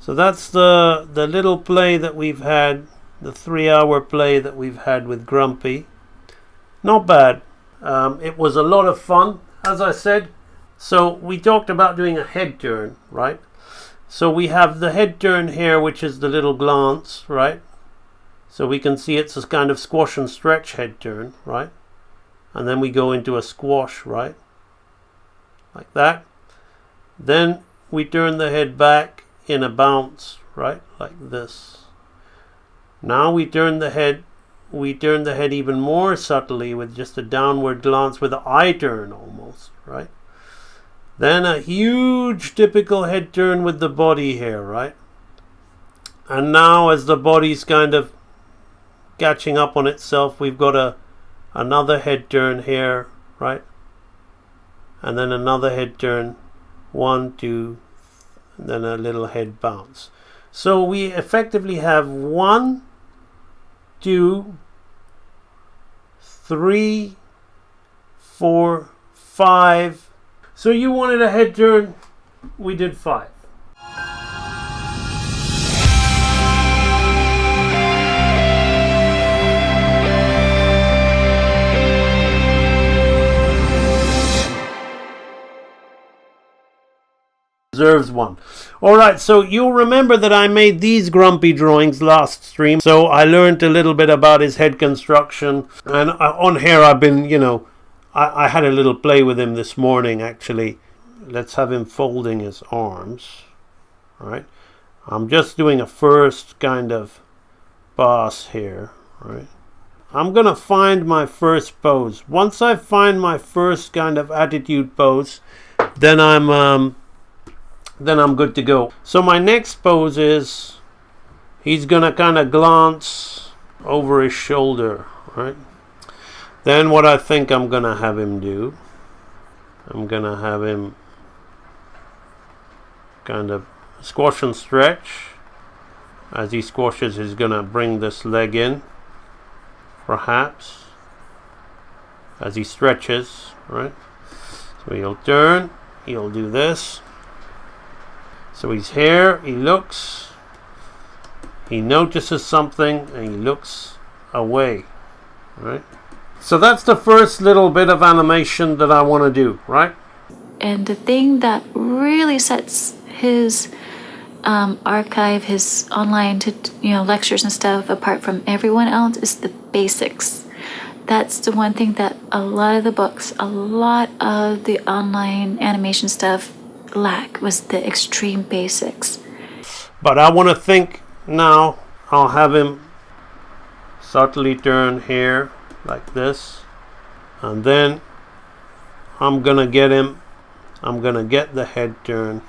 So that's the little play that we've had, the 3-hour play that we've had with Grumpy. Not bad. It was a lot of fun, as I said. So we talked about doing a head turn, right? So we have the head turn here, which is the little glance, right? So we can see it's a kind of squash and stretch head turn, right? And then we go into a squash, right? Like that. Then we turn the head back in a bounce, right? Like this. Now we turn the head even more subtly with just a downward glance with an eye turn almost, right? Then a huge typical head turn with the body here, right? And now as the body's kind of catching up on itself, we've got another head turn here, right? And then another head turn, 1, 2, and then a little head bounce. So we effectively have 1, 2, 3, 4, 5. So you wanted a head turn, we did 5. Deserves 1. Alright, so you'll remember that I made these Grumpy drawings last stream. So I learned a little bit about his head construction. And on here I've been, I had a little play with him this morning actually. Let's have him folding his arms. Right? I'm just doing a first kind of pass here. Right? I'm gonna find my first pose. Once I find my first kind of attitude pose, then I'm good to go. So my next pose is he's gonna kind of glance over his shoulder, right? Then what I think I'm gonna have him do, I'm gonna have him kind of squash and stretch. As he squashes, he's gonna bring this leg in, perhaps, as he stretches, right? So he'll turn, he'll do this. So he's here, he looks, he notices something, and he looks away, right? So that's the first little bit of animation that I want to do, right? And the thing that really sets his archive, his online lectures and stuff apart from everyone else is the basics. That's the one thing that a lot of the books, a lot of the online animation stuff lack, was the extreme basics. But I want to think now. I'll have him subtly turn here like this, and then I'm gonna get the head turn.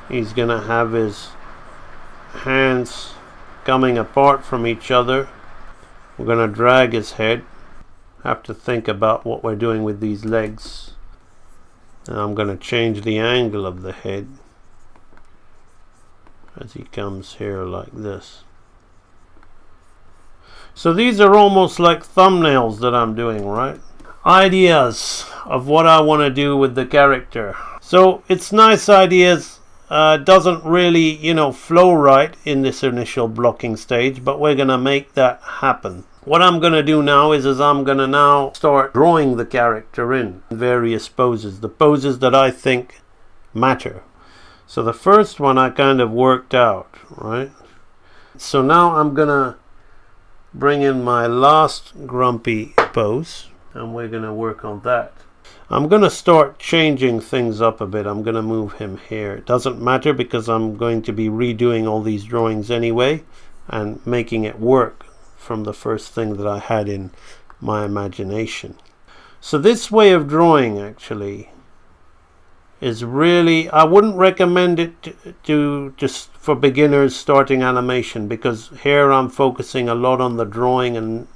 He's gonna have his hands coming apart from each other. We're gonna drag his head. Have to think about what we're doing with these legs. And I'm gonna change the angle of the head as he comes here like this. So these are almost like thumbnails that I'm doing, right? Ideas of what I want to do with the character. So it's nice ideas. Doesn't really, flow right in this initial blocking stage, but we're gonna make that happen. What I'm gonna do now is I'm gonna now start drawing the character in various poses, the poses that I think matter. So the first one I kind of worked out, right? So now I'm gonna bring in my last Grumpy pose, and we're gonna work on that. I'm gonna start changing things up a bit. I'm gonna move him here. It doesn't matter because I'm going to be redoing all these drawings anyway and making it work from the first thing that I had in my imagination. So this way of drawing actually is really, I wouldn't recommend it to just for beginners starting animation, because here I'm focusing a lot on the drawing, and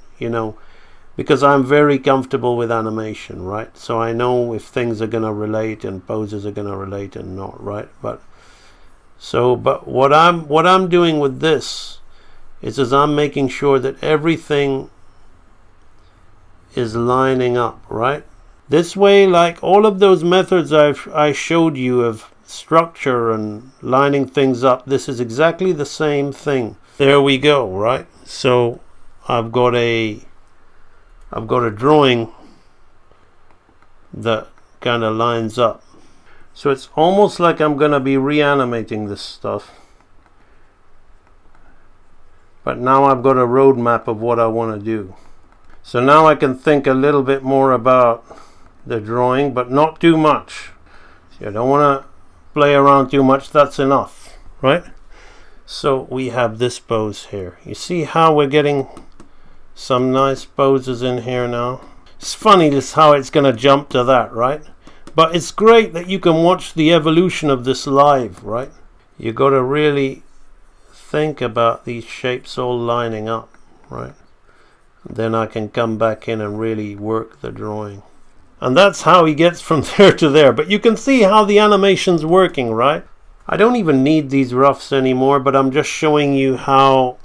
because I'm very comfortable with animation, right? So I know if things are going to relate and poses are going to relate and not, right? But what I'm doing with this is I'm making sure that everything is lining up, right? This way, like all of those methods I showed you of structure and lining things up, this is exactly the same thing. There we go, right? So I've got a drawing that kind of lines up. So it's almost like I'm going to be reanimating this stuff. But now I've got a roadmap of what I want to do. So now I can think a little bit more about the drawing, but not too much. So I don't want to play around too much. That's enough, right? So we have this pose here. You see how we're getting some nice poses in here now? It's funny this how it's going to jump to that, right? But it's great that you can watch the evolution of this live, right? You got to really think about these shapes all lining up, right? And then I can come back in and really work the drawing. And that's how he gets from there to there. But you can see how the animation's working, right? I don't even need these roughs anymore, but I'm just showing you how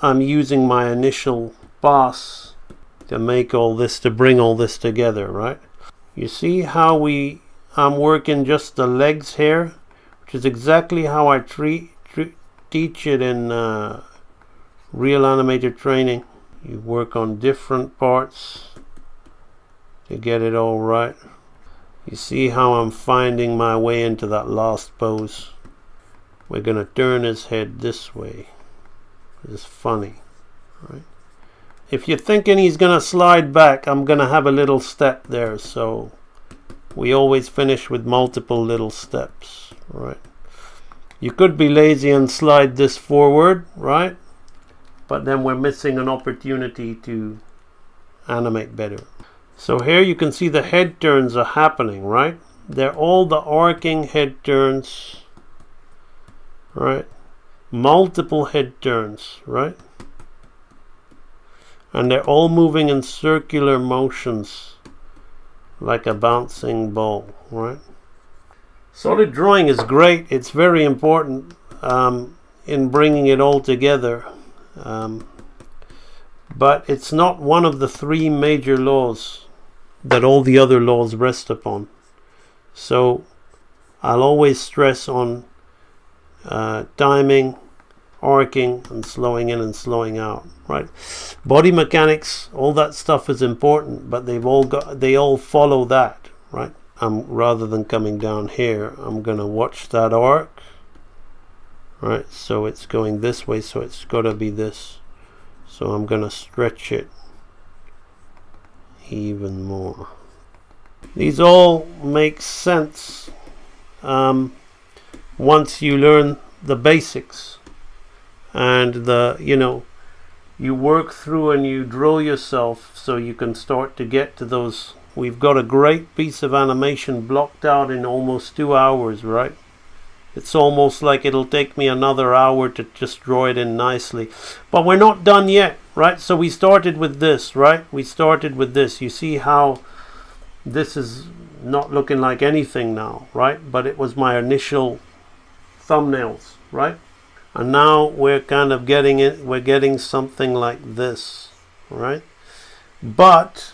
I'm using my initial boss to make all this, to bring all this together, right? You see how I'm working just the legs here, which is exactly how I teach it in real animator training. You work on different parts to get it all right. You see how I'm finding my way into that last pose. We're going to turn his head this way. It's funny, right? If you're thinking he's going to slide back, I'm going to have a little step there. So we always finish with multiple little steps, right? You could be lazy and slide this forward, right? But then we're missing an opportunity to animate better. So here you can see the head turns are happening, right? They're all the arcing head turns, right? Multiple head turns, right? And they're all moving in circular motions like a bouncing ball, right? Solid drawing is great. It's very important in bringing it all together. But it's not one of the three major laws that all the other laws rest upon. So I'll always stress on timing, arcing, and slowing in and slowing out, right? Body mechanics, all that stuff is important, but they all follow that, right? Rather than coming down here, I'm going to watch that arc, right? So it's going this way, so it's got to be this. So I'm going to stretch it even more. These all make sense once you learn the basics, and you work through and you draw yourself so you can start to get to those. We've got a great piece of animation blocked out in almost 2 hours, right? It's almost like it'll take me another hour to just draw it in nicely. But we're not done yet, right? So we started with this, right? We started with this. You see how this is not looking like anything now, right? But it was my initial thumbnails, right? And now we're kind of getting it. We're getting something like this, right? But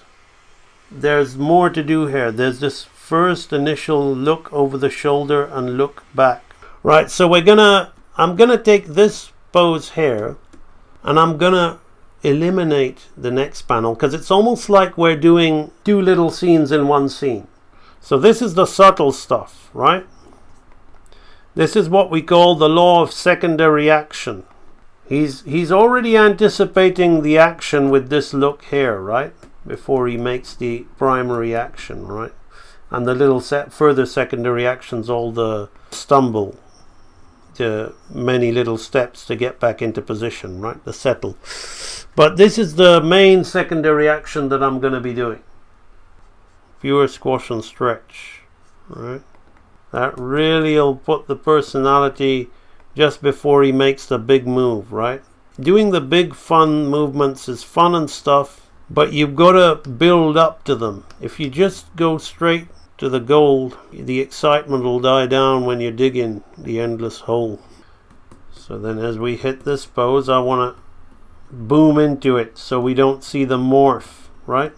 there's more to do here. There's this first initial look over the shoulder and look back. Right, so I'm gonna take this pose here and I'm gonna eliminate the next panel because it's almost like we're doing two little scenes in one scene. So this is the subtle stuff, right? This is what we call the law of secondary action. He's already anticipating the action with this look here, right? Before he makes the primary action, right? And the little further secondary actions, all the stumble, to many little steps to get back into position, right? The settle. But this is the main secondary action that I'm going to be doing. Viewer squash and stretch, right? That really will put the personality just before he makes the big move, right? Doing the big fun movements is fun and stuff, but you've got to build up to them. If you just go straight to the goal, the excitement will die down when you dig in the endless hole. So then as we hit this pose, I want to boom into it so we don't see the morph, right?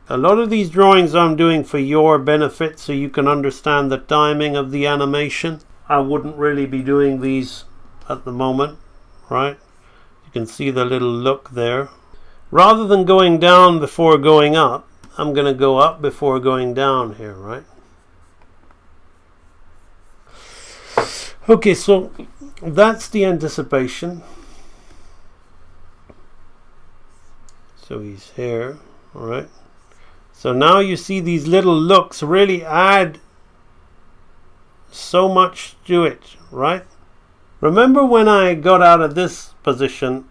A lot of these drawings I'm doing for your benefit so you can understand the timing of the animation. I wouldn't really be doing these at the moment, right? You can see the little look there. Rather than going down before going up, I'm going to go up before going down here, right? Okay, so that's the anticipation. So he's here, all right? So now you see these little looks really add so much to it, right? Remember when I got out of this position,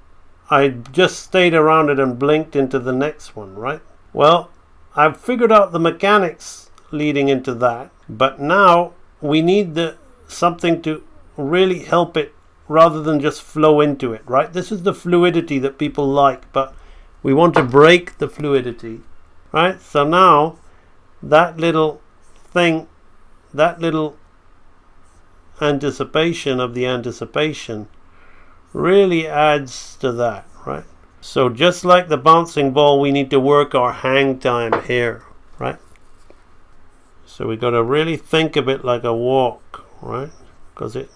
I just stayed around it and blinked into the next one, right? Well, I've figured out the mechanics leading into that, but now we need something to really help it rather than just flow into it, right? This is the fluidity that people like, but we want to break the fluidity, right? So now that little thing, that little anticipation of the anticipation really adds to that, right? So just like the bouncing ball, we need to work our hang time here, right? So we got to really think of it like a walk, right? Because it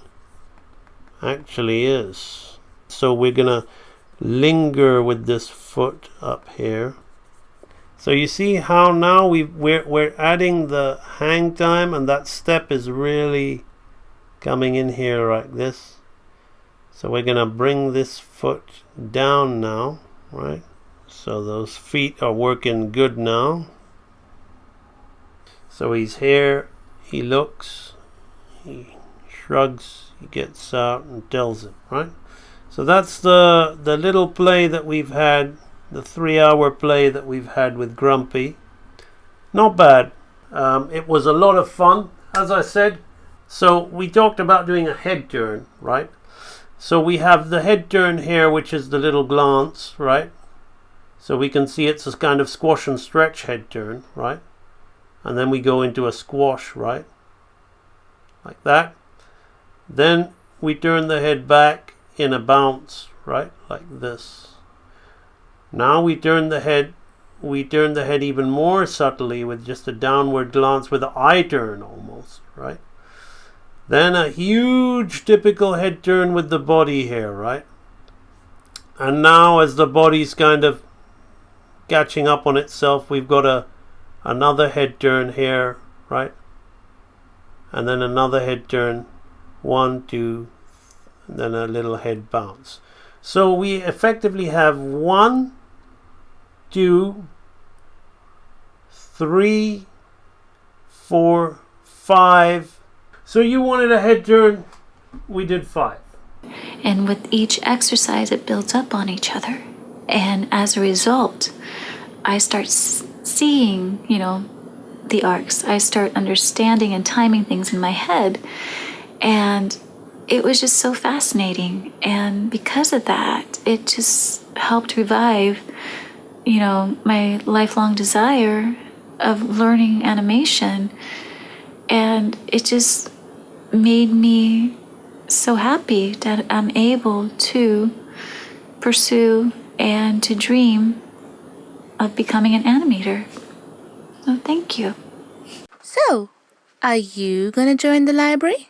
actually is. So we're gonna linger with this foot up here. So you see how now we're adding the hang time, and that step is really coming in here like this. So we're gonna bring this foot down now, right? So those feet are working good now. So he's here, he looks, he shrugs, he gets out and tells him, right? So that's the little play that we've had, the 3-hour play that we've had with Grumpy. Not bad. It was a lot of fun, as I said. So we talked about doing a head turn, right? So we have the head turn here, which is the little glance, right? So we can see it's a kind of squash and stretch head turn, right? And then we go into a squash, right? Like that. Then we turn the head back in a bounce, right? Like this. Now we turn the head even more subtly with just a downward glance with an eye turn almost, right? Then a huge typical head turn with the body here, right? And now as the body's kind of catching up on itself, we've got another head turn here, right? And then another head turn, 1, 2, and then a little head bounce. So we effectively have 1, 2, 3, 4, 5. So you wanted a head turn, we did 5. And with each exercise, it builds up on each other. And as a result, I start seeing, the arcs. I start understanding and timing things in my head. And it was just so fascinating. And because of that, it just helped revive, my lifelong desire of learning animation. And it just made me so happy that I'm able to pursue and to dream of becoming an animator. So thank you. So, are you gonna join the library?